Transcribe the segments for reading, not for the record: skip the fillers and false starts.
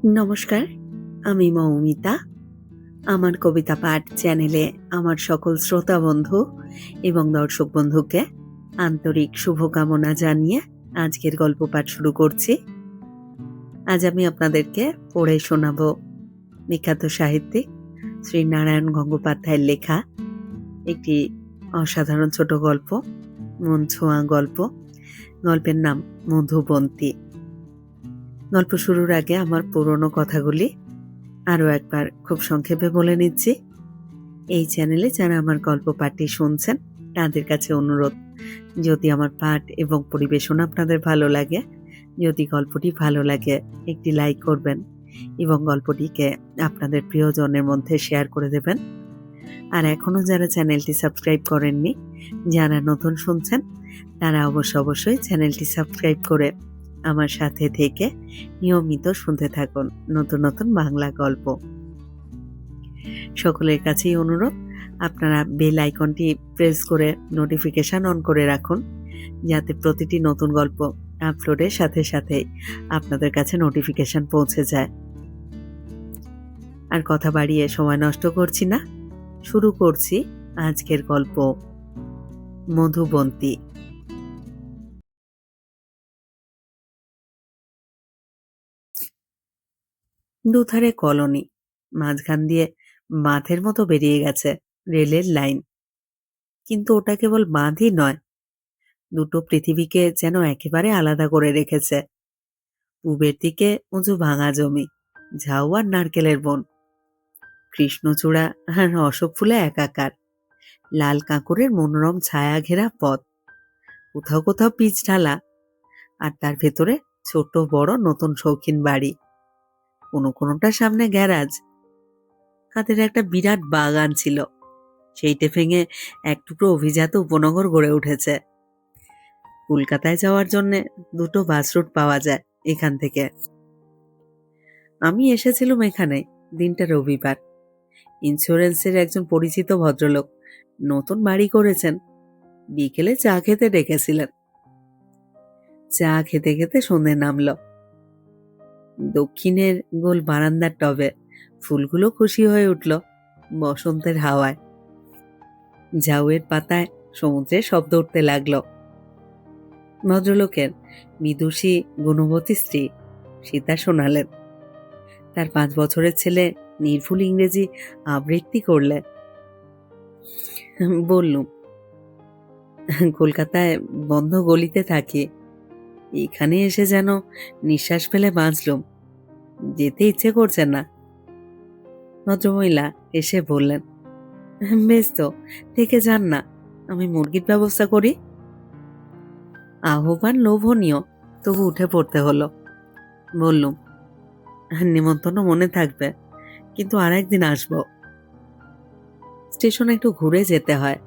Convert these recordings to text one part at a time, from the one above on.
নমস্কার, আমি মৌমিতা। আমার কবিতা পাঠ চ্যানেলে আমার সকল শ্রোতা বন্ধু এবং দর্শক বন্ধুকে আন্তরিক শুভকামনা জানিয়ে আজকের গল্প পাঠ শুরু করছি। আজ আমি আপনাদেরকে পড়ে শোনাব বিখ্যাত সাহিত্যিক শ্রী নারায়ণ গঙ্গোপাধ্যায়ের লেখা একটি অসাধারণ ছোট গল্প, মন ছোঁয়া গল্প। গল্পের নাম মধুবন্তী। গল্প শুরুর আগে আমার পুরনো কথাগুলি আরও একবার খুব সংক্ষেপে বলে নিচ্ছি। এই চ্যানেলে যারা আমার গল্প পাঠটি শুনছেন তাদের কাছে অনুরোধ, যদি আমার পাঠ এবং পরিবেশনা আপনাদের ভালো লাগে, যদি গল্পটি ভালো লাগে একটি লাইক করবেন এবং গল্পটিকে আপনাদের প্রিয়জনের মধ্যে শেয়ার করে দেবেন। আর এখনও যারা চ্যানেলটি সাবস্ক্রাইব করেননি, যারা নতুন শুনছেন, তারা অবশ্যই চ্যানেলটি সাবস্ক্রাইব করে আমার সাথে থেকে নিয়মিত শুনতে থাকুন নতুন নতুন বাংলা গল্প। সকলের কাছেই অনুরোধ, আপনারা বেল আইকনটি প্রেস করে নোটিফিকেশন অন করে রাখুন, যাতে প্রতিটি নতুন গল্প আপলোডের সাথে সাথেই আপনাদের কাছে নোটিফিকেশন পৌঁছে যায়। আর কথা বাড়িয়ে সময় নষ্ট করছি না, শুরু করছি আজকের গল্প মধুবন্তী। দুধারে কলোনি, মাঝখান দিয়ে বাঁধের মতো বেরিয়ে গেছে রেলের লাইন। কিন্তু ওটা কেবল বাঁধই নয়, দুটো পৃথিবীকে যেন একেবারে আলাদা করে রেখেছে। পূবের দিকে উঁচু ভাঙা জমি, ঝাউ আর নারকেলের বন, কৃষ্ণচূড়া আর অশোক ফুলে একাকার, লাল কাঁকড়ের মনোরম ছায়া ঘেরা পথ, কোথাও কোথাও পিচ ঢালা, আর তার ভেতরে ছোট বড় নতুন শৌখিন বাড়ি, কোনোটার সামনে গ্যারাজ। তাদের একটা বিরাট বাগান ছিল, সেইটে ভেঙে এক টুকরো অভিজাত উপনগর গড়ে উঠেছে। কলকাতায় যাওয়ার জন্য দুটো বাস রুট পাওয়া যায় এখান থেকে। আমি এসেছিলাম এখানে, দিনটা রবিবার। ইন্স্যুরেন্সের একজন পরিচিত ভদ্রলোক নতুন বাড়ি করেছেন, বিকেলে চা খেতে ডেকেছিলেন। চা খেতে খেতে সন্ধে নামল। দক্ষিণের গোল বারান্দার টবে ফুলগুলো খুশি হয়ে উঠল বসন্তের হাওয়ায়। ঝাউয়ের পাতায় সমুদ্রের শব্দ উঠতে লাগলো। ভদ্রলোকের বিদুষী গুণবতী স্ত্রী সীতা শোনালেন। তার 5 বছরের ছেলে নির্ভুল ইংরেজি আবৃত্তি করলে। বললুম, কলকাতায় বন্ধ গলিতে থাকি, এখানে এসে যেন নিঃশ্বাস ফেলে বাঁচলুম, যেতে ইচ্ছে করছে না। ভদ্রমহিলা এসে বললেন, বেশ তো, থেকে যান না, আমি মুরগির ব্যবস্থা করি। আহ্বান লোভনীয়, তবু উঠে পড়তে হলো। বললুম, নিমন্ত্রণ মনে থাকবে, কিন্তু আর একদিন আসবো। স্টেশনে একটু ঘুরে যেতে হয়,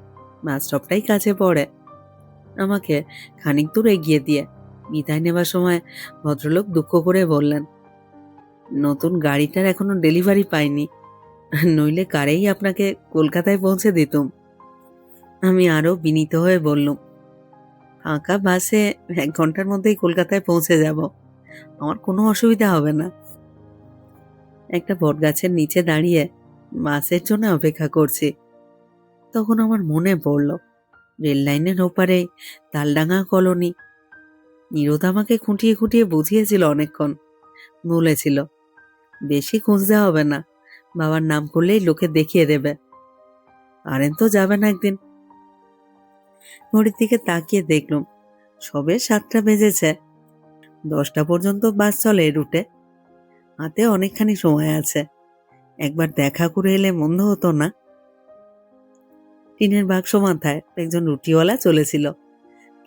বাস স্টপটাই কাছে পড়ে। আমাকে খানিক দূর এগিয়ে দিয়ে বিদায় নেবার সময় ভদ্রলোক দুঃখ করে বললেন, নতুন গাড়িটার এখনো ডেলিভারি পাইনি, নইলে কারেই আপনাকে কলকাতায় পৌঁছে দিতুম। আমি আরো বিনীত হয়ে বললুম, ফাঁকা বাসে 1 ঘন্টার মধ্যেই কলকাতায় পৌঁছে যাব, আমার কোনো অসুবিধা হবে না। একটা বটগাছের নিচে দাঁড়িয়ে বাসের জন্য অপেক্ষা করছি। তখন আমার মনে পড়ল, রেল লাইনের ওপারে তালডাঙ্গা কলোনি। নীরদ আমাকে খুঁটিয়ে খুঁটিয়ে বুঝিয়েছিল অনেকক্ষণ। বলেছিল, বেশি খুঁজতে হবে না, বাবার নাম করলেই লোকে দেখিয়ে দেবে। পারেন তো যাবেন একদিন। ঘড়ির দিকে তাকিয়ে দেখলুম সবে 7টা বেজেছে। 10টা পর্যন্ত বাস চলে এই রুটে, হাতে অনেকখানি সময় আছে, একবার দেখা করে এলে মন্দ হতো না। টিনের বাক্স মাথায় একজন রুটিওয়ালা চলেছিল,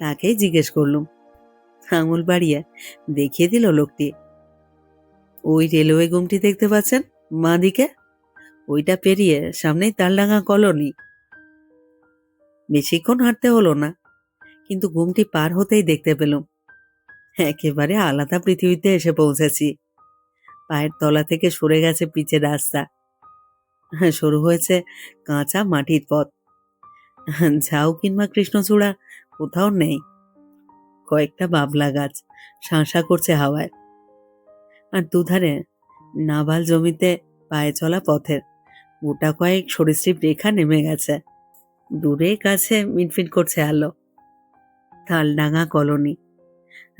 তাকেই জিজ্ঞেস করলুম। আঙুল বাড়িয়ে দেখিয়ে দিল লোকটি। ওই রেলওয়ে গুমটি দেখতে পাচ্ছেন বাঁ দিকে, ওইটা পেরিয়ে সামনেই তালডাঙ্গা কলোনি। বেশিক্ষণ হাঁটতে হলো না, কিন্তু গুমটি পার হতেই দেখতে পেলুম একেবারে আলাদা পৃথিবীতে এসে পৌঁছেছি। পায়ের তলা থেকে সরে গেছে পিচের রাস্তা, শুরু হয়েছে কাঁচা মাটির পথ। ঝাউ কিংবা কৃষ্ণচূড়া কোথাও নেই, কয়েকটা বাবলা গাছ শাঁসা করছে হাওয়ায়, আর দুধারে নাভাল জমিতে পায়ে চলা পথের গোটা কয়েক সরীসৃপ রেখা নেমে গেছে। দূরে কাছে মিটমিট করছে আলো। তালডাঙ্গা কলোনি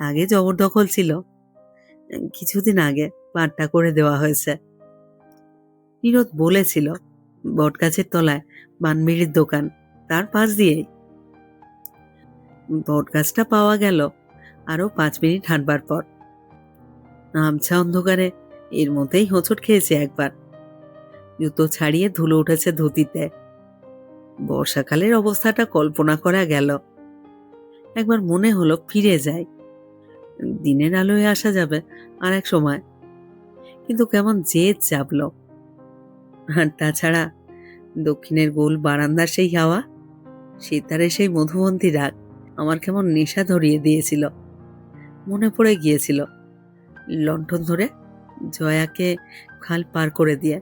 আগে জবরদখল ছিল, কিছুদিন আগে পাট্টা করে দেওয়া হয়েছে। নীরদ বলেছিল বটগাছের তলায় বানবিড়ির দোকান, তার পাশ দিয়েই। বটগাছটা পাওয়া গেল আরো 5 মিনিট হাঁটবার পর। আবছা অন্ধকারে এর মধ্যেই হোঁচট খেয়েছে একবার। জুতো ছাড়িয়ে ধুলো উঠেছে ধুতিতে। বর্ষাকালের অবস্থাটা কল্পনা করা গেল। একবার মনে হলো ফিরে যাই, দিনের আলোয় আসা যাবে আর এক সময়। কিন্তু কেমন জেদ চাপল। আর তাছাড়া দক্ষিণের গোল বারান্দার সেই হাওয়া, সেতারে সেই মধুবন্তী রাগ আমার কেমন নেশা ধরিয়ে দিয়েছিল। মনে পড়ে গিয়েছিল লণ্ঠন ধরে জয়াকে খাল পার করে দিয়ে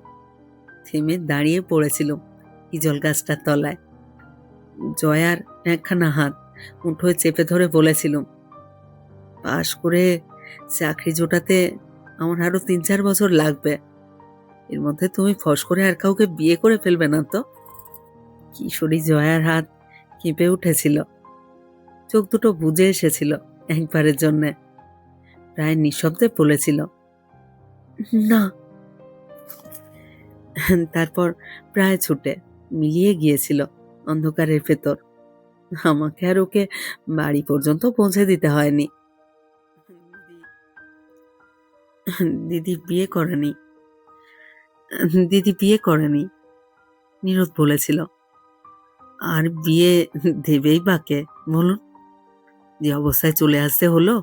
থেমে দাঁড়িয়ে পড়েছিলাম ইজল গাছটার তলায়। জয়ার একখানা হাত মুঠোয় চেপে ধরে বলেছিলাম, পাশ করে চাকরি জোটাতে আমার আরো 3-4 বছর লাগবে। এর মধ্যে তুমি ফস করে আর কাউকে বিয়ে করে ফেলবে না তো? কিশোরী জয়ার হাত কেঁপে উঠেছিল, চোখ দুটো বুজে এসেছিল একবারের জন্যে। প্রায় নিঃশব্দে বলেছিল, না। তারপর প্রায় ছুটে মিলিয়ে গিয়েছিল অন্ধকারের ভেতর। আমাকে আর ওকে বাড়ি পর্যন্ত পৌঁছে দিতে হয়নি। দিদি বিয়ে করেনি, দিদি বিয়ে করেনি, নীরদ বলেছিল। আর বিয়ে দেবেই বাকে বলুন, যে অবস্থায় চলে আসতে হলো।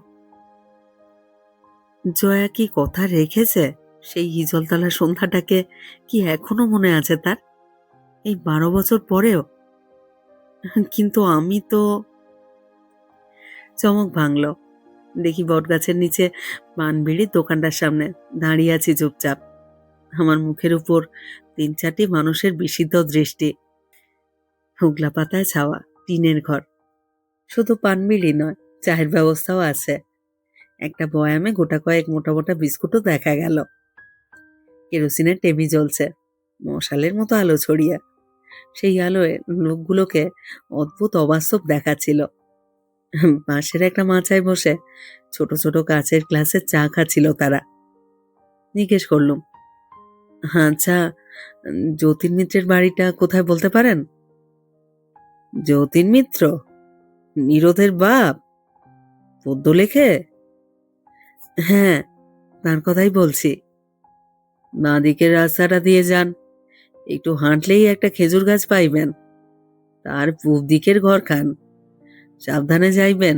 জয়া কি কথা রেখেছে? সেই হিজলতলা সন্ধ্যাটাকে কি এখনো মনে আছে তার, এই 12 বছর পরেও? কিন্তু আমি তো। চমক ভাঙল। দেখি বটগাছের নিচে পানবিড়ির দোকানটার সামনে দাঁড়িয়ে আছি চুপচাপ। আমার মুখের উপর 3-4টি মানুষের বিস্মিত দৃষ্টি। হুগলা পাতায় ছাওয়া টিনের ঘর। শুধু পানবিড়ি নয়, চায়ের ব্যবস্থাও আছে। একটা বয়ামে গোটা কয়েক মোটা মোটা বিস্কুটও দেখা গেল। কেরোসিনের টেবি জ্বলছে মশালের মতো আলো ছড়িয়ে। সেই আলোয় লোকগুলোকে অদ্ভুত অবাস্তব দেখাচ্ছিল। পাশের একটা মাচায় বসে ছোট ছোট কাচের গ্লাসে চা খাচ্ছিল তারা। জিজ্ঞেস করলুম, আচ্ছা, যতীন মিত্রের বাড়িটা কোথায় বলতে পারেন? যতীন মিত্র? নীরদের বাপ? পদ্য লেখে? হ্যাঁ, তার কথাই বলছি। বাঁ দিকের রাস্তাটা দিয়ে যান, একটু হাঁটলেই একটা খেজুর গাছ পাইবেন। তার পূব দিকের ঘরখান, সাবধানে যাইবেন।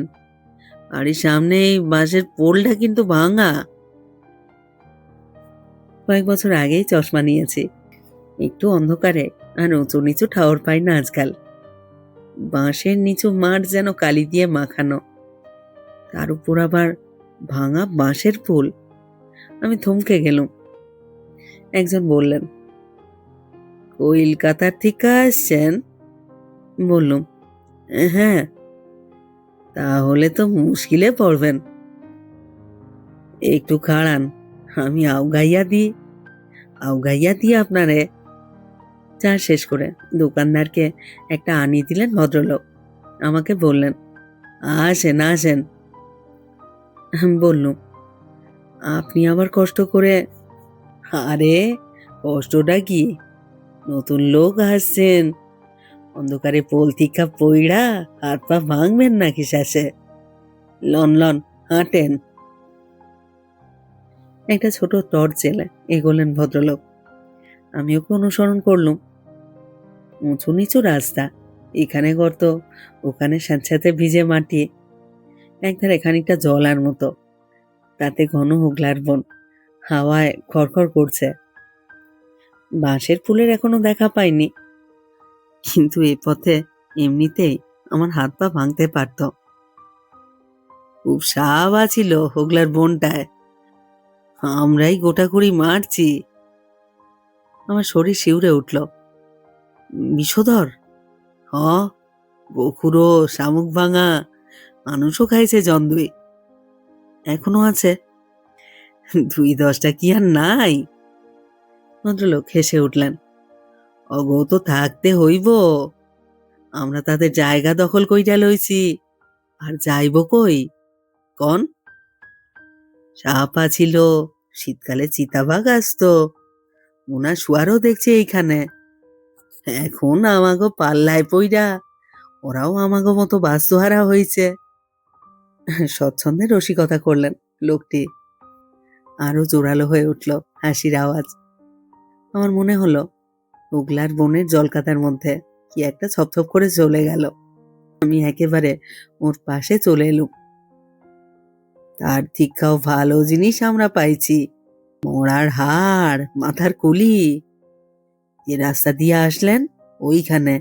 বাড়ির সামনে এই বাঁশের পোলটা কিন্তু ভাঙা। কয়েক বছর আগেই চশমা নিয়েছি। একটু অন্ধকারে আর উঁচু নিচু ঠাওর পাই না আজকাল। বাঁশের নিচু মাঠ যেন কালি দিয়ে মাখানো, তার উপর আবার ভাঙা বাঁশের পোল। আমি থমকে গেলুম। একজন বললেন, কলকাতার থেকে আসছেন? বললুম, হ্যাঁ। তাহলে তো মুশকিলে পড়বেন। একটু খাড়ান, আমি আউগাইয়া দিই আপনারে। চা শেষ করে দোকানদারকে একটা আনি দিলেন ভদ্রলোক। আমাকে বললেন, আসেন আসেন। বললুম, আপনি আবার কষ্ট করে। আরে কষ্টটা কি, নতুন লোক আসছেন, অন্ধকারে পোল থিকা পইড়া হাত পা ভাঙবেন নাকি শেষে? লন লন হাঁটেন। একটা ছোট টর্চ জেলে এগোলেন ভদ্রলোক। আমি ওকে অনুসরণ করলুম। উঁচু নিচু রাস্তা, এখানে গর্ত, ওখানে স্যাঁতস্যাঁতে ভিজে মাটি, একধারে খানিকটা জলার মতো, তাতে ঘন হোগলার বন হাওয়ায় খড়খড় করছে। বাঁশের ফুলের এখনো দেখা পাইনি, কিন্তু এ পথে এমনিতেই আমার হাত পা ভাঙতে পারত। খুব সাবা ছিল হোগলার বনটায়, আমরাই গোটাকুড়ি মারছি। আমার শরীর শিউরে উঠল। বিষধর? হ, গোখুরো, শামুক ভাঙা, মানুষও খাইছে জন্দুই, এখনো আছে। $2-10 কি আর নাই? ভদ্রলোক হেসে উঠলেন। অগো তো থাকতে হইব, আমরা তাদের জায়গা দখল কইরা লইছি, আর যাইব কই কন? সাপ আছিল, শীতকালে চিতাবাঘ আসতো, মোনা শুয়ারও দেখছি এইখানে। এখন আমাগো পাল্লায় পইরা ওরাও আমাগো মতো বাস্তুহারা হইছে। স্বচ্ছন্দে রসিকতা করলেন লোকটি। আরো জোরালো হয়ে উঠল হাসির আওয়াজ। আমার মনে হলো ওগলার বনের জলকাদার মধ্যে কি একটা ছপছপ করে চলে গেল। আমি একেবারে ওর পাশে চলে এলুম। তার থেকেও ভালো জিনিস আমরা পাইছি, মরার হাড়, মাথার কুলি। যে রাস্তা দিয়ে আসলেন ওইখানে,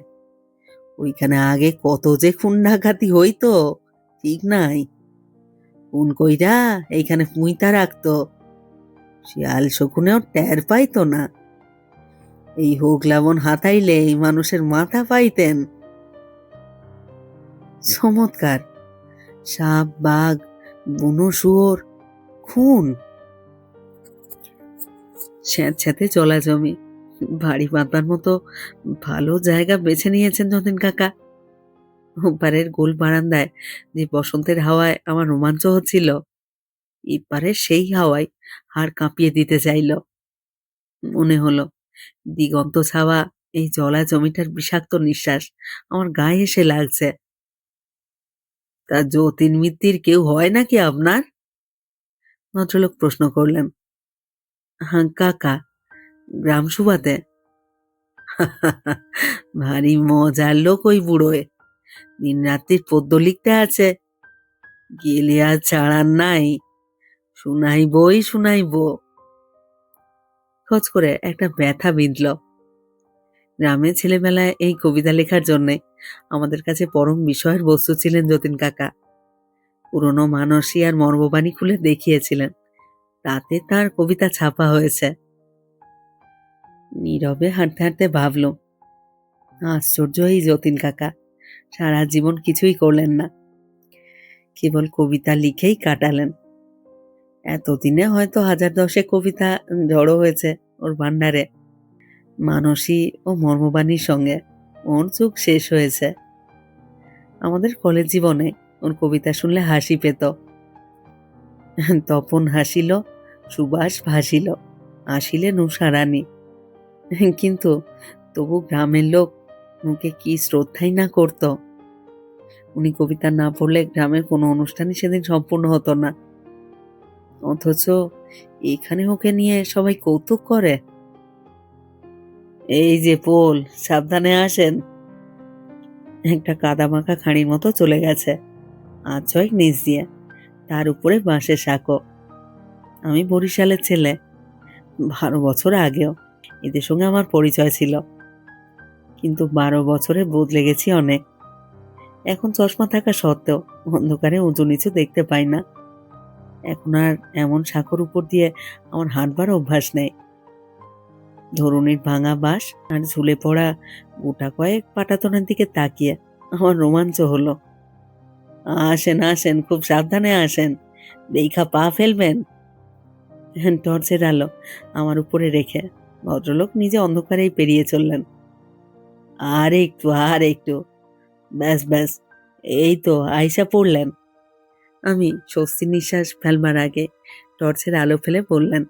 ওইখানে আগে কত যে খুন ডাকাতি হইতো ঠিক নাই। খুন কইরা এইখানে পুঁইতা রাখতো, শিয়াল শকুনেও টের পাইতো না। এই হোগলাবন হাতাইলে এই মানুষের মাথা পাইতেন। চমৎকার! সাপ, বাঘ, বুনো শুয়োর, খুন, স্যাঁতস্যাঁতে চলা জমি, বাড়ি বাঁধবার মতো ভালো জায়গা বেছে নিয়েছেন যতীন কাকা। ওপারের গোল বারান্দায় যে বসন্তের হাওয়ায় আমার রোমাঞ্চ হচ্ছিল, এপারের সেই হাওয়ায় হাড় কাঁপিয়ে দিতে চাইল। মনে হলো দিগন্ত ছাওয়া এই জলা জমিটার বিষাক্ত নিঃশ্বাস আমার গায়ে এসে লাগছে। তা যতীন মিত্তির কেউ হয় নাকি আপনার? ভদ্রলোক প্রশ্ন করলেন। হ্যাঁ কাকা, গ্রাম সুবাতে। ভারী মজার লোক ওই বুড়োয়, দিন রাত্রির পদ্য লিখতে আছে, গেলে আর ছাড়ার নাই, শুনাইবই শুনাইব। খচ করে একটা ব্যথা বিঁধল। গ্রামের ছেলেবেলায় এই কবিতা লেখার জন্যে আমাদের কাছে পরম বিষয়ের বস্তু ছিলেন যতীন কাকা। পুরনো মানসী আর মর্মবাণী খুলে দেখিয়েছিলেন, তাতে তার কবিতা ছাপা হয়েছে। নীরবে হাঁটতে হাঁটতে ভাবলুম, আশ্চর্য এই যতীন কাকা, সারা জীবন কিছুই করলেন না, কেবল কবিতা লিখেই কাটালেন। এতদিনে হয়তো 1010 কবিতা জড়ো হয়েছে ওর ভান্ডারে। মানসী ও মর্মবাণীর সঙ্গে ওর যুগ শেষ হয়েছে। আমাদের কলেজ জীবনে ওর কবিতা শুনলে হাসি পেত। তপন হাসিল, সুবাস ভাসিল, আসিলে নুষারানী। কিন্তু তবু গ্রামের লোক ওকে কি শ্রদ্ধাই না করত। উনি কবিতা না পড়লে গ্রামের কোনো অনুষ্ঠানই সেদিন সম্পূর্ণ হতো না। অথচ এখানে ওকে নিয়ে সবাই কৌতুক করে। এই যে পোল, সাবধানে আসেন। একটা কাদামাখা খাঁড়ির মতো চলে গেছে, আজ ছয়েক নিচ দিয়ে, তার উপরে বাঁশের সাঁকো। আমি বরিশালের ছেলে, 12 বছর আগেও এদের সঙ্গে আমার পরিচয় ছিল, কিন্তু 12 বছরে বদলে গেছি অনেক। এখন চশমা থাকা সত্ত্বেও অন্ধকারে উঁচু নিচু দেখতে পাই না। এখন আর এমন সাঁকোর উপর দিয়ে আমার হাঁটবার অভ্যাস নেই। ধরুনির ভাঙা বাঁশ আর ঝুলে পড়া গোটা কয়েক পাটাতনের দিকে তাকিয়ে আমার রোমাঞ্চ হলো। আসেন আসেন, খুব সাবধানে আসেন, দেখা পা ফেলবেন। টর্চের আলো আমার উপরে রেখে ভদ্রলোক নিজে অন্ধকারেই পেরিয়ে চললেন। আর একটু, আর একটু, ব্যাস ব্যাস, এই তো আইসা পড়লেন। আমি স্বস্তি নিঃশ্বাস ফেলবার আগে টর্চের আলো ফেলে বললেন,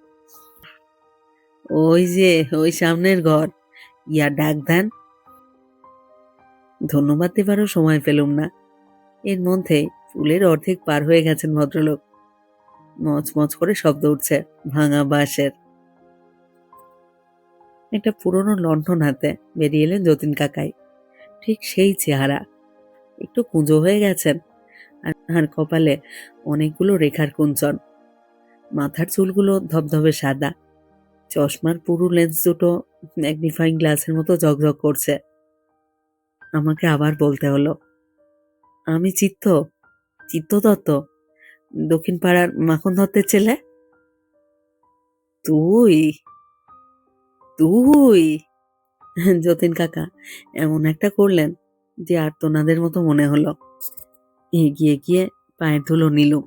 ওই যে ওই সামনের ঘর, ইয়া ডাক দেন। ধন্যবাদ দেবারও সময় পেলুম না। এর মধ্যে ফুলের অর্ধেক পার হয়ে গেছেন ভদ্রলোক। মচমচ করে শব্দ উঠছে ভাঙা বাঁশের। একটা পুরনো লণ্ঠন হাতে বেরিয়ে এলেন যতীন কাকাই। ঠিক সেই চেহারা, একটু কুঁজো হয়ে গেছেন, আর কপালে অনেকগুলো রেখার কুঞ্চন। মাথার চুলগুলো ধবধবে সাদা, চশমার পুরু লেন্স দুটো ম্যাগনিফাইং গ্লাসের মতো ঝকঝক করছে। আমাকে আবার বলতে হলো, আমি চিত্ত দত্ত, দক্ষিণ পাড়ার মাখন দত্তের ছেলে। তুই তুই যতীন কাকা এমন একটা করলেন যে আর্তনাদের মতো মনে হলো। এগিয়ে গিয়ে পায়ের ধুলো নিলুম।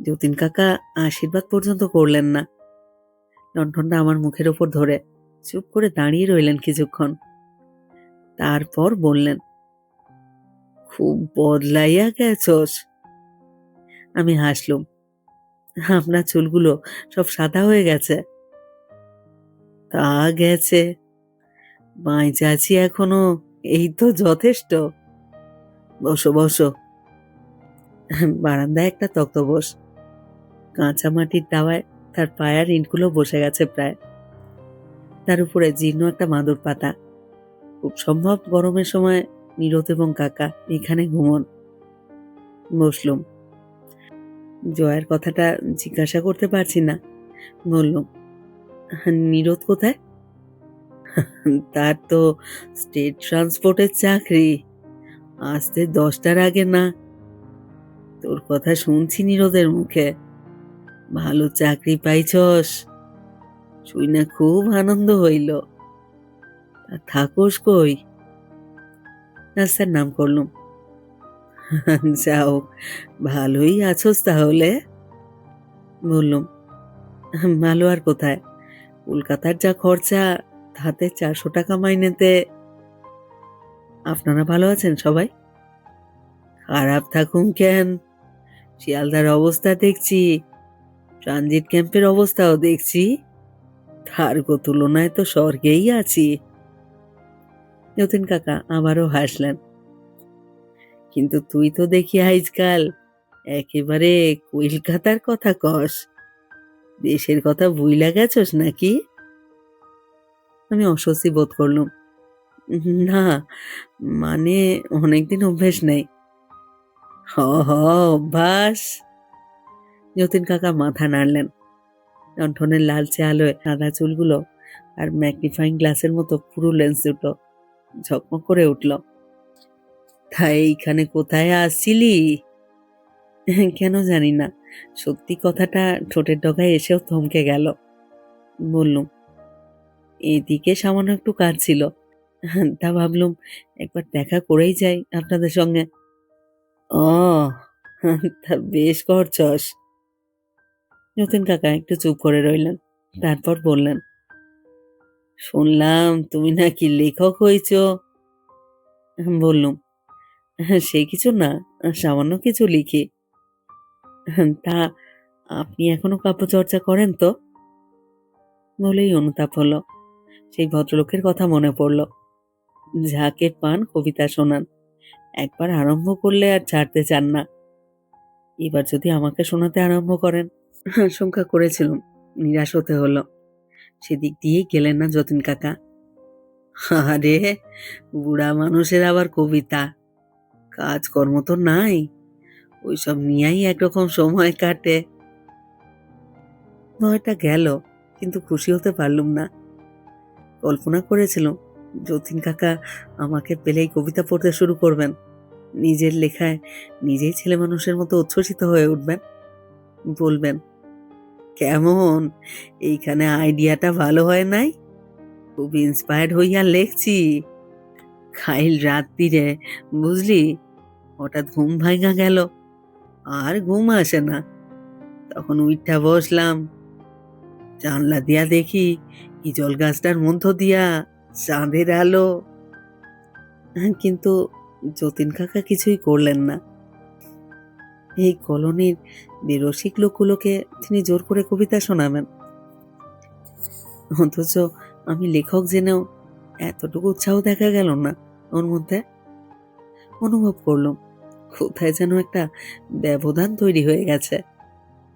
যতীন কাকা আশীর্বাদ পর্যন্ত করলেন না। লণ্ঠনটা আমার মুখের ওপর ধরে চুপ করে দাঁড়িয়ে রইলেন কিছুক্ষণ। তারপর বললেন, খুব বদলাইয়া গেছস। আমি হাসলুম। আপনার চুলগুলো সব সাদা হয়ে গেছে। তা গেছে, বাইচে আছি এখনো, এই তো যথেষ্ট। বসো বসো। বারান্দায় একটা তক্তপোষ, কাঁচা মাটির দাওয়ায় তার পায়ার ইঁটগুলো বসে গেছে প্রায়। তার উপরে জীর্ণ একটা মাদুর পাতা। খুব সম্ভব গরমের সময় নীরদ এবং কাকা এখানে ঘুমন। বসলুম। জয়ের কথাটা জিজ্ঞাসা করতে পারছি না। বললুম, নীরদ কোথায়? তার তো স্টেট ট্রান্সপোর্টের চাকরি, আসতে 10টার আগে না। তোর কথা শুনছি নীরদের মুখে, ভালো চাকরি পাইছস, শুনে খুব আনন্দ হইল। তা থাকোস কই? রাস্তার নাম করলুম। যাও, ভালোই আছোস তাহলে। বললুম, ভালো আর কোথায়, কলকাতার যা খরচা, তাতে 400 টাকা মাইনেতে। আপনারা ভালো আছেন সবাই? খারাপ থাকুন কেন, শিয়ালদার অবস্থা দেখছি, ট্রানজিট ক্যাম্পের অবস্থাও দেখছি, তার তুলনায় তো স্বর্গেই আছি। যতীন কাকা আবারও হাসলেন। কিন্তু তুই তো দেখি আজকাল একেবারে কলকাতার কথা কস, দেশের কথা ভুইলা গেছস নাকি? আমি অস্বস্তি বোধ করলুম। না, মানে অনেকদিন অভ্যেস নেই। হ হ, অভ্যাস। যতীন কাকা মাথা নাড়লেন। লণ্ঠনের লালচে আলোয় সাদা চুলগুলো আর ম্যাগনিফাইং গ্লাসের মতো পুরো লেন্স দুটো ঝকমক করে উঠল। তাই এইখানে কোথায় আসছিলি? কেন জানি না, সত্যি কথাটা ঠোঁটের ডগায় এসেও থমকে গেল। বললুম, এদিকে সামান্য একটু কাজ ছিল, তা ভাবলুম একবার দেখা করেই যাই আপনাদের সঙ্গে। ও, তা বেশ করছস। যতীন কাকা একটু চুপ করে রইলেন, তারপর বললেন, শুনলাম তুমি নাকি লেখক হইছ। বললুম, সেই কিছু না, সামান্য কিছু লিখি। তা আপনি এখনো কাব্যচর্চা করেন তো? বলেই অনুতাপ হলো। সেই ভদ্রলোকের কথা মনে পড়ল, যাকে পান কবিতা শোনান, একবার আরম্ভ করলে আর ছাড়তে চান না। এবার যদি আমাকে শোনাতে আরম্ভ করেন। আশঙ্কা করেছিলাম, নিরাশ হতে হলো। সেদিক দিয়েই গেলেন না যতীন কাকা। আরে, বুড়া মানুষের আবার কবিতা, কাজকর্ম তো নাই, ওইসব নিয়েই একরকম সময় কাটে। ভয়টা গেল, কিন্তু খুশি হতে পারলুম না। কল্পনা করেছিলাম যতীন কাকা আমাকে পেলেই কবিতা পড়তে শুরু করবেন, নিজের লেখায় নিজেই ছেলে মানুষের মতো উচ্ছ্বসিত হয়ে উঠবেন, বলবেন, কেমন, এইখানে আইডিয়াটা ভালো হয় নাই, খুব ইন্সপায়ার্ড হইয়া লেখছি, খাইল রাত্রিরে বুঝলি হঠাৎ ঘুম ভাঙা গেল, আর ঘুম আসে না। তখন উইঠা বসলাম, জানলা দিয়া দেখি ইজল গাছটার মধ্য দিয়া চাঁদের আলো। কিন্তু যতীন কাকা কিছুই করলেন না। এই কলোনির বেরসিক লোকগুলোকে তিনি জোর করে কবিতা শোনাবেন, অথচ আমি লেখক জেনেও এতটুকু উৎসাহ দেখা গেল না ওর মধ্যে। অনুভব করলাম কোথায় যেন একটা ব্যবধান তৈরি হয়ে গেছে,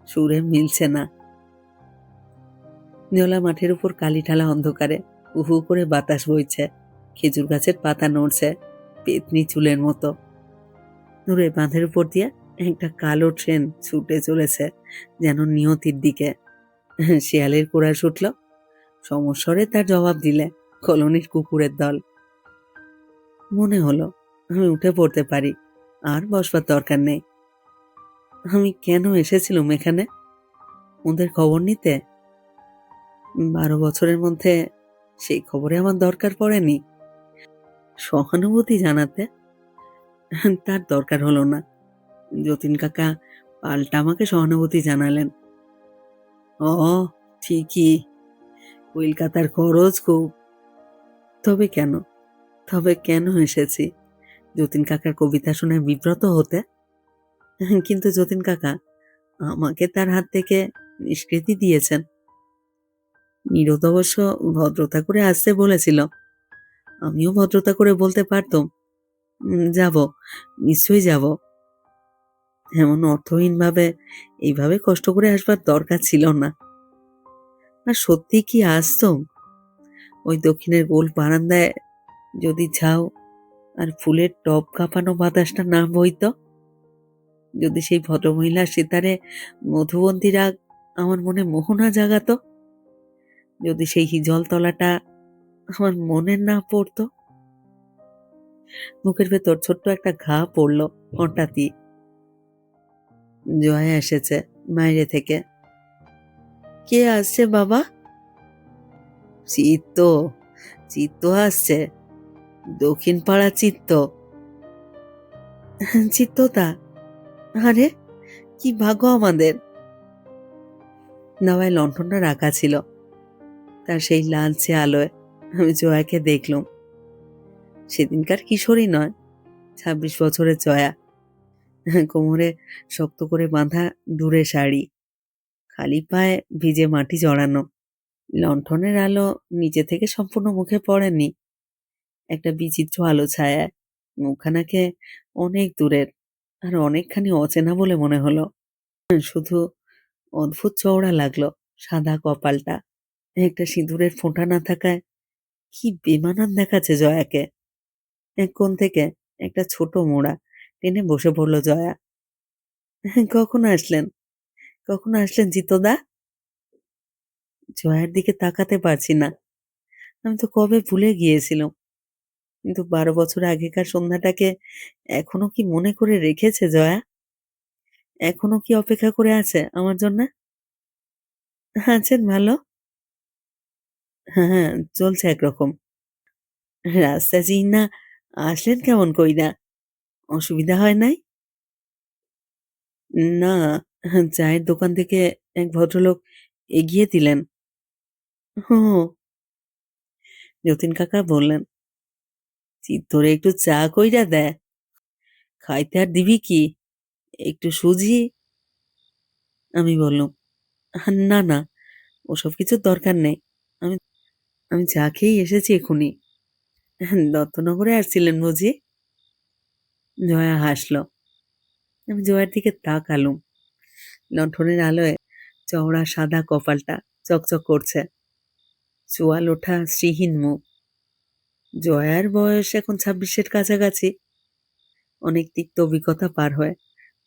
সুরে মিলছে না। জলা মাঠের উপর কালি ঢালা অন্ধকারে উহু করে বাতাস বইছে, খেজুর গাছের পাতা নড়ছে পেতনি চুলের মতো। দূরে বাঁধের উপর দিয়ে একটা কালো ট্রেন ছুটে চলেছে যেন নিয়তির দিকে। শিয়ালের কোড়া ছুটল, সমস্বরে তার জবাব দিলে কলোনির কুকুরের দল। মনে হলো আমি উঠে পড়তে পারি, আর বসবার দরকার নেই। আমি কেন এসেছিলাম এখানে? ওদের খবর নিতে। 12 বছরের মধ্যে সেই খবরে আমার দরকার পড়েনি। সহানুভূতি জানাতে, তার দরকার হলো না। যতীন কাকা পাল্টা আমাকে সহানুভূতি জানালেন। ও, ঠিকই, কলকাতার খরচ খুব। তবে কেন তবে কেন এসেছি? যতীন কাকার কবিতা শুনে বিব্রত হতে? কিন্তু যতীন কাকা আমাকে তার হাত থেকে নিষ্কৃতি দিয়েছেন। নীরদ অবশ্য ভদ্রতা করে আসতে বলেছিল। আমিও ভদ্রতা করে বলতে পারতাম, যাব, নিশ্চয়ই যাব। এমন অর্থহীনভাবে এইভাবে কষ্ট করে আসবার দরকার ছিল না। আর সত্যি কি আসতাম? ওই দক্ষিণের গোল বারান্দায় যদি যাও আর ফুলের টব কাঁপানো বাতাসটা না বইত, যদি সেই ভদ্রমহিলার সিতারে মধুবন্তী রাগ আমার মনে মোহনা জাগাতো, যদি সেই হিজল তলাটা আমার মনে না পড়তো। বুকের ভেতর ছোট্ট একটা ঘা পড়ল হঠাৎই। জয়া এসেছে বাইরে থেকে। কে আসছে বাবা? চিত্ত, চিত্ত আসছে, দক্ষিণ পাড়া চিত্ত। চিত্ততা? আরে কি ভাগ্য আমাদের! দাওয়ায় লণ্ঠনটা রাখা ছিল, তার সেই লালচে আলোয় আমি জয়াকে দেখলুম। সেদিনকার কিশোরী নয়, 26 বছরের জয়া। কোমরে শক্ত করে বাঁধা দূরে শাড়ি, খালি পায়ে ভিজে মাটি জড়ানো। লণ্ঠনের আলো নিচে থেকে সম্পূর্ণ মুখে পড়েনি, একটা বিচিত্র আলো ছায়ায়। মুখখানাকে অনেক দূরের আর অনেকখানি অচেনা বলে মনে হলো। শুধু অদ্ভুত চওড়া লাগলো সাদা কপালটা। একটা সিঁদুরের ফোঁটা না থাকায় কি বেমানান দেখাচ্ছে জয়াকে। এক কোণ থেকে একটা ছোট মোড়া টেনে বসে পড়ল জয়া। কখন আসলেন? কখন আসলেন জিতদা? জয়ার দিকে তাকাতে পারছি না। আমি তো কবে ভুলে গিয়েছিলাম। কিন্তু 12 বছর আগেকার সন্ধ্যাটাকে এখনো কি মনে করে রেখেছে জয়া? এখনো কি অপেক্ষা করে আছে আমার জন্য? আছেন ভালো? হ্যাঁ, হ্যাঁ, চলছে একরকম। রাস্তা চিন্না আসলেন কেমন কইরা? অসুবিধা হয় নাই? না, চায়ের দোকান থেকে এক ভদ্রলোক এগিয়ে দিলেন। হুঁ, যতীন কাকা বললেন, চিত্তরে একটু চা কইরা দেয়। খাইতে আর দিবি কি? একটু সুজি? আমি বললুম, না না, ওসব কিছুর দরকার নেই। আমি আমি চা খেয়েই এসেছি এক্ষুনি। দত্তনগরে আসছিলেন বুঝি? জয়া হাসল। আমি জয়ার দিকে তাকালুম। লণ্ঠনের আলোয় চওড়া সাদা কপালটা চকচক করছে, চোয়াল ওঠা শ্রীহীন মুখ। জয়ার বয়স এখন 26-এর কাছাকাছি। অনেক তিক্ত অভিজ্ঞতা পার হয়ে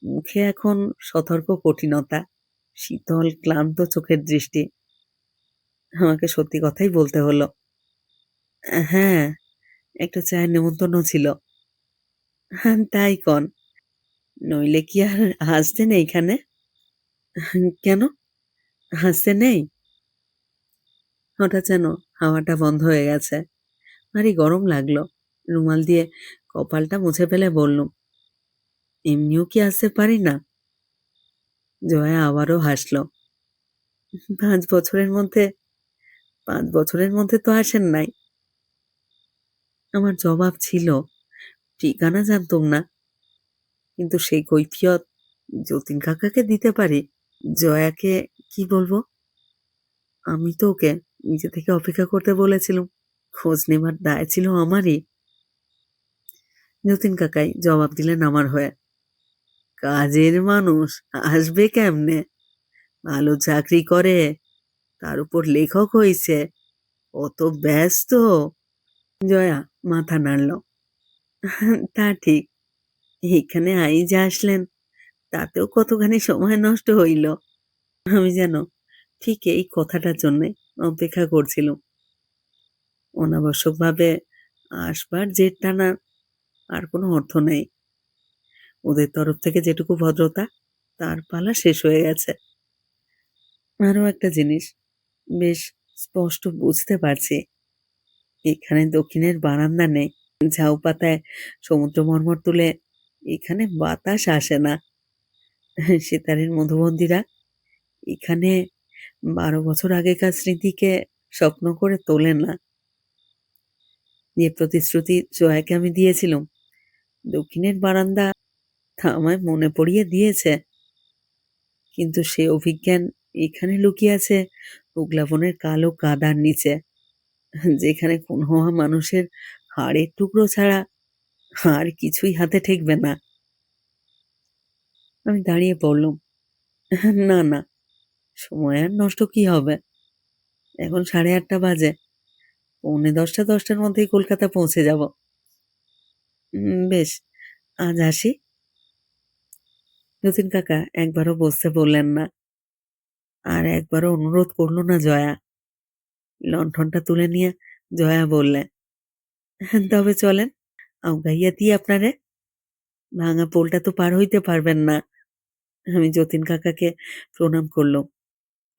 মুখে এখন সতর্ক কঠিনতা, শীতল ক্লান্ত চোখের দৃষ্টি। আমাকে সত্যি কথাই বলতে হলো। হ্যাঁ, একটা চায়ের নেমন্তন্ন ছিল। হ্যাঁ, তাই কন, নইলে কি আর হাসতেন এইখানে? কেন, হাসতে নেই? হঠাৎ যেন হাওয়াটা বন্ধ হয়ে গেছে, ভারী গরম লাগলো। রুমাল দিয়ে কপালটা মুছে ফেলে বললুম, এমনিও কি আসতে পারি না? জয়া আবারও হাসল। 5 বছরের মধ্যে 5 বছরের মধ্যে তো আসেন নাই। আমার জবাব ছিল, ঠিকানা জানতুম না, কিন্তু সেই কৈফিয়ত যতীন কাকাকে দিতে পারি। জয়াকে কি বলবো? আমি তো ওকে নিজে থেকে অপেক্ষা করতে বলেছিলুম, খোঁজ নেবার দায় ছিল আমারই। যতীন কাকাই জবাব দিলেন আমার হয়ে, কাজের মানুষ, আসবে কেমনে? ভালো চাকরি করে, তার উপর লেখক হইছে, অত ব্যস্ত। জয়া মাথা নাড়ল। তা ঠিক, এখানে আইজা আসলেন, তাতেও কতখানি সময় নষ্ট হইল। আমি যেন ঠিক এই কথাটার জন্যে অপেক্ষা করছিলুম। অনাবশ্যকভাবে আসবার জেদ টানার আর কোনো অর্থ নেই। ওদের তরফ থেকে যেটুকু ভদ্রতা, তার পালা শেষ হয়ে গেছে। আরও একটা জিনিস বেশ স্পষ্ট বুঝতে পারছি, এখানে দক্ষিণের বারান্দা নেই। ঝাউ পাতায় সমুদ্র মর্মর তুলে এখানে বাতাস আসে না। সেতারের মধুবন্দিরা এখানে 12 বছর আগেকার স্মৃতিকে স্বপ্ন করে তোলে না। যে প্রতিশ্রুতি জয়াকে আমি দিয়েছিলুম, দক্ষিণের বারান্দা তা আমায় মনে পড়িয়ে দিয়েছে। কিন্তু সে অভিজ্ঞান এখানে লুকিয়ে আছে উগলাবনের কালো কাদার নিচে, যেখানে খুন হওয়া মানুষের হাড়ের টুকরো ছাড়া আর কিছুই হাতে ঠেকবে না। আমি দাঁড়িয়ে পড়লুম। না, না, সময় আর নষ্ট কি হবে? এখন 8:30 বাজে। 9:45 10টার মধ্যেই কলকাতা পৌঁছে যাব। বেশ, আজ আসি। যতীন কাকা একবারও বসতে বললেন না, আর একবারও অনুরোধ করল না জয়া। লণ্ঠনটা তুলে নিয়ে জয়া বললে, তবে চলেন, আউগাইয়া দিই আপনারে। ভাঙা পোলটা তো পার হইতে পারবেন না। আমি যতীন কাকাকে প্রণাম করলুম।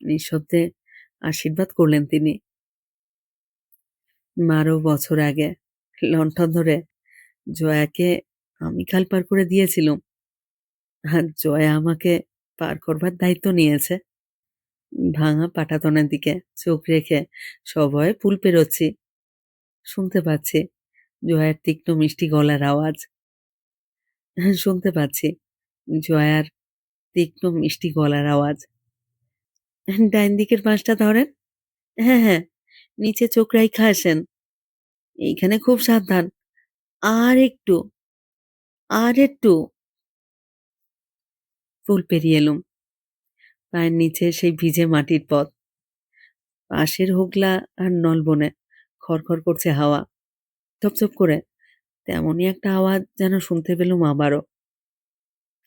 নিঃশব্দে আশীর্বাদ করলেন তিনি। 12 বছর আগে লণ্ঠন ধরে জয়াকে আমি খাল পার করে দিয়েছিলুম, আর জয়া আমাকে পার করবার দায়িত্ব নিয়েছে। ভাঙা পাটাতনের দিকে চোখ রেখে সভয়ে পুল পেরোচ্ছি। শুনতে পাচ্ছি জয়ার তীক্ষ্ণ মিষ্টি গলার আওয়াজ। শুনতে পাচ্ছি জয়ার তীক্ষ্ণ মিষ্টি গলার আওয়াজ। ডাইন দিকের বাঁশটা ধরেন। হ্যাঁ, হ্যাঁ, নিচে চোখ রাইখা আসেন। এইখানে খুব সাবধান। আর একটু, আর একটু। পুল পেরিয়ে এলুম। পায়ের নিচে সেই ভিজে মাটির পথ। পাশের হোগলা আর নলবনে খড়খড় করছে হাওয়া। চপচপ করে তেমনই একটা আওয়াজ যেন শুনতে পেলুম আবারও।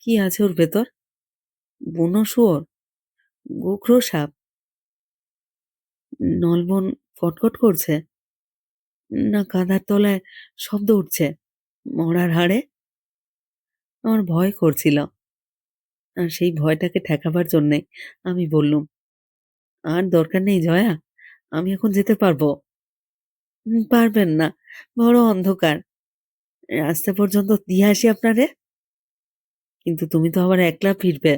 কি আছে ওর ভেতর? বুনো শুয়োর? গোখরো সাপ? নলবন কটকট করছে? না কাঁদার তলায় শব্দ উঠছে মরার হাড়ে? আমার ভয় করছিল, আর সেই ভয়টাকে ঠেকাবার জন্যে আমি বললুম, আর দরকার নেই জয়া, আমি এখন যেতে পারবো। পারবেন না, বড় অন্ধকার। রাস্তা পর্যন্ত দিয়ে আসি আপনারে। কিন্তু তুমি তো আবার একলা ফিরবে।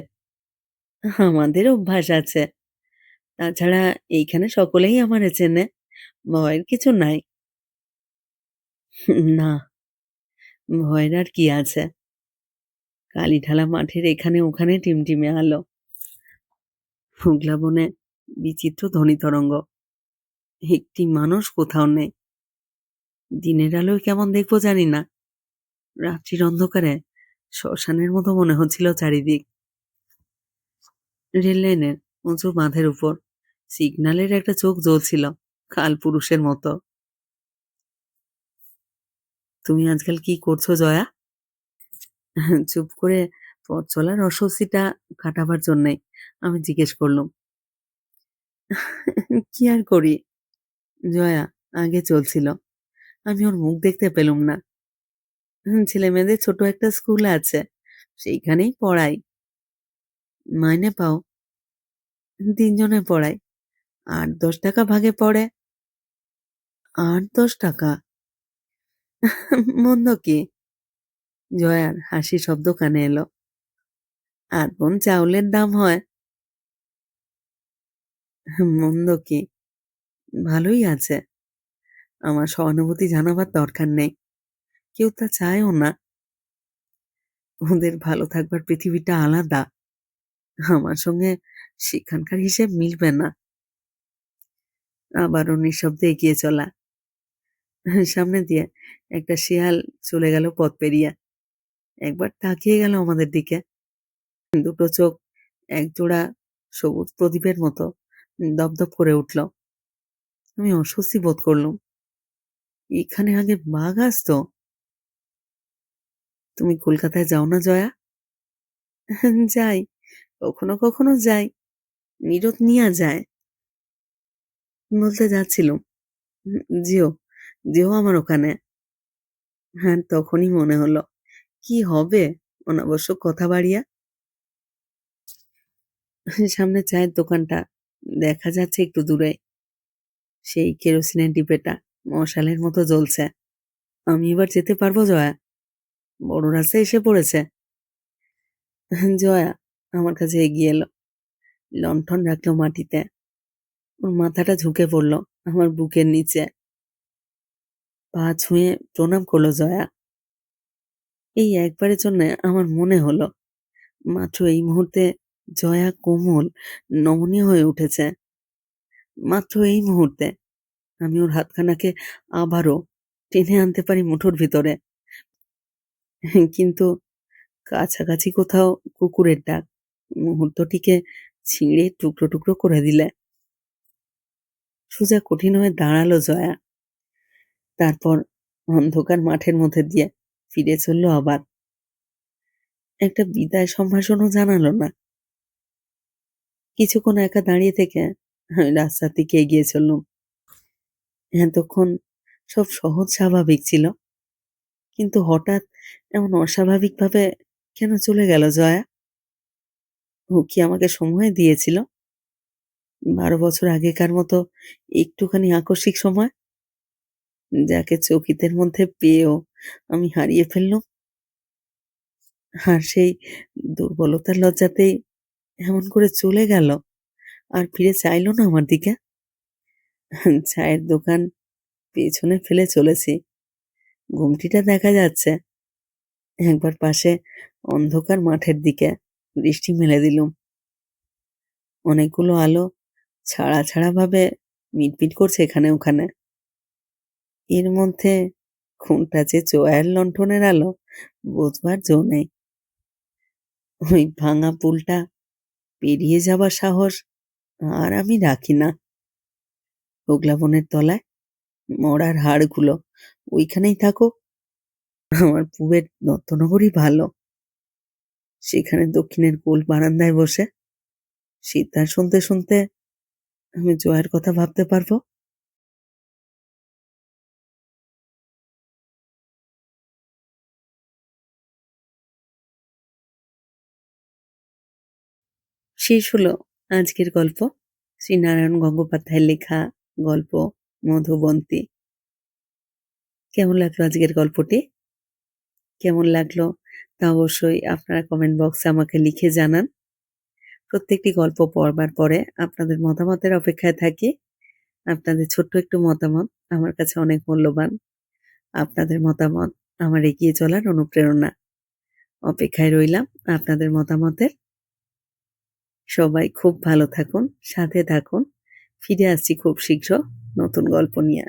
আমাদের অভ্যাস আছে। তাছাড়া এইখানে সকলেই আমারে চেনে, ভয়ের কিছু নাই। না, ভয়ের আর কি আছে? কালীঢালা মাঠের এখানে ওখানে টিমটিমে আলো, হুগলা বনে বিচিত্র ধ্বনি তরঙ্গ। একটি মানুষ কোথাও নেই। দিনের আলোয় কেমন দেখবো জানি না, রাত্রির অন্ধকারে শ্মশানের মতো মনে হচ্ছিল চারিদিক। রেল লাইনের উঁচু বাঁধের উপর সিগন্যালের একটা চোখ জ্বলছিল কাল পুরুষের মতো। তুমি আজকাল কি করছো জয়া? চুপ করে পথ চলার অস্বস্তিটা কাটাবার জন্যে আমি জিজ্ঞেস করলুম। কি আর করি? জয়া আগে চলছিল, আমি ওর মুখ দেখতে পেলুম না। ছেলে মেয়েদের ছোট একটা স্কুল আছে, সেইখানেই পড়াই। মাইনে পাও? 3 জনে পড়াই। 8-10 টাকা ভাগে পড়ে। 8-10 টাকা? মন্দ কি? জয়ার হাসি শব্দ কানে এলো। 8 মণ চাউলের দাম হয়। মন্দ কি? ভালোই আছে। আমার সহানুভূতি জানাবার দরকার নেই, কেউ তা চায়ও না। ওদের ভালো থাকবার পৃথিবীটা আলাদা, আমার সঙ্গে সেখানকার হিসেব মিলবে না। আবারও নিঃশব্দে এগিয়ে চলা। সামনে দিয়ে একটা শেয়াল চলে গেল পথ পেরিয়ে। একবার তাকিয়ে গেল আমাদের দিকে। দুটো চোখ একজোড়া সবুজ প্রদীপের মতো দপদপ করে উঠল। আমি অস্বস্তি বোধ করলুম। এখানে আগে বাঘ আসতো? তুমি কলকাতায় যাও না জয়া? যাই, কখনো কখনো যাই। নীরদ নিয়া যায়। বলতে যাচ্ছিলুম, যেও, যেও আমার ওখানে। হ্যাঁ, তখনই মনে হলো, কি হবে অনাবশ্যক কথা বাড়িয়া। সামনে চায়ের দোকানটা দেখা যাচ্ছে একটু দূরে। সেই কেরোসিনের ডিবেটা মশালের মতো জ্বলছে। আমি এবার যেতে পারবো জয়া? বড় রাস্তা এসে পড়েছে। জয়া, আমার কাছে এগিয়ে এলো, লণ্ঠন রাখলো মাটিতে। ওর মাথাটা ঝুঁকে পড়ল আমার বুকের নিচে। পা ছুঁয়ে প্রণাম করলো জয়া। এই একবারের জন্য আমার মনে হলো মাত্র এই মুহূর্তে জয়া কোমল, নমনীয় হয়ে উঠেছে। মাত্র এই মুহূর্তে আমি ওর হাতখানাকে আবারও টেনে আনতে পারি মুঠোর ভিতরে। কিন্তু কাছাকাছি কোথাও কুকুরের ডাক মুহূর্তটিকে ছিঁড়ে টুকরো টুকরো করে দিলে। সোজা কঠিন হয়ে দাঁড়ালো জয়া। তারপর অন্ধকার মাঠের মধ্যে দিয়ে ফিরে চলল আবার। একটা বিদায় সম্ভাষণও জানালো না। কিছুক্ষণ একা দাঁড়িয়ে থেকে আমি রাস্তার দিকে এগিয়ে চললুম। এতক্ষণ সব সহজ স্বাভাবিক ছিল, কিন্তু হঠাৎ এমন অস্বাভাবিকভাবে কেন চলে গেল জয়া? ও কি আমাকে সময় দিয়েছিল? 12 বছর আগেকার মতো একটুখানি আকস্মিক সময়, যাকে চকিতের মধ্যে পেয়েও আমি হারিয়ে ফেললুম। আর সেই দুর্বলতার লজ্জাতেই এমন করে চলে গেল, আর ফিরে চাইলো না আমার দিকে। চায়ের দোকান পেছনে ফেলে চলেছি, ঘুমটিটা দেখা যাচ্ছে। একবার পাশে অন্ধকার মাঠের দিকে দৃষ্টি মেলে দিলুম। অনেকগুলো আলো ছাড়া ছাড়া ভাবে মিটমিট করছে এখানে ওখানে। এর মধ্যে কোনটা যে জয়ার লণ্ঠনের আলো বোঝবার জো নেই। ওই ভাঙা পুলটা পেরিয়ে যাবার সাহস আর আমি রাখি না। হোগলা বনের তলায় মরার হাড়গুলো ওইখানেই থাকুক, আমার পুবের দত্তনগরই ভালো। সেখানে দক্ষিণের গোল বারান্দায় বসে সিতার শুনতে শুনতে আমি জয়ের কথা ভাবতে পারবো। শেষ হলো আজকের গল্প, শ্রীনারায়ণ গঙ্গোপাধ্যায়ের লেখা গল্প মধুবন্তী। কেমন লাগলো আজকের গল্পটি? কেমন লাগলো তা অবশ্যই আপনারা কমেন্ট বক্সে আমাকে লিখে জানান। প্রত্যেকটি গল্প পড়বার পরে আপনাদের মতামতের অপেক্ষায় থাকি। আপনাদের ছোট্ট একটু মতামত আমার কাছে অনেক মূল্যবান। আপনাদের মতামত আমার এগিয়ে চলার অনুপ্রেরণা। অপেক্ষায় রইলাম আপনাদের মতামতের। সবাই খুব ভালো থাকুন, সাথে থাকুন। ফিরে আসছি খুব শীঘ্র নতুন গল্প নিয়ে।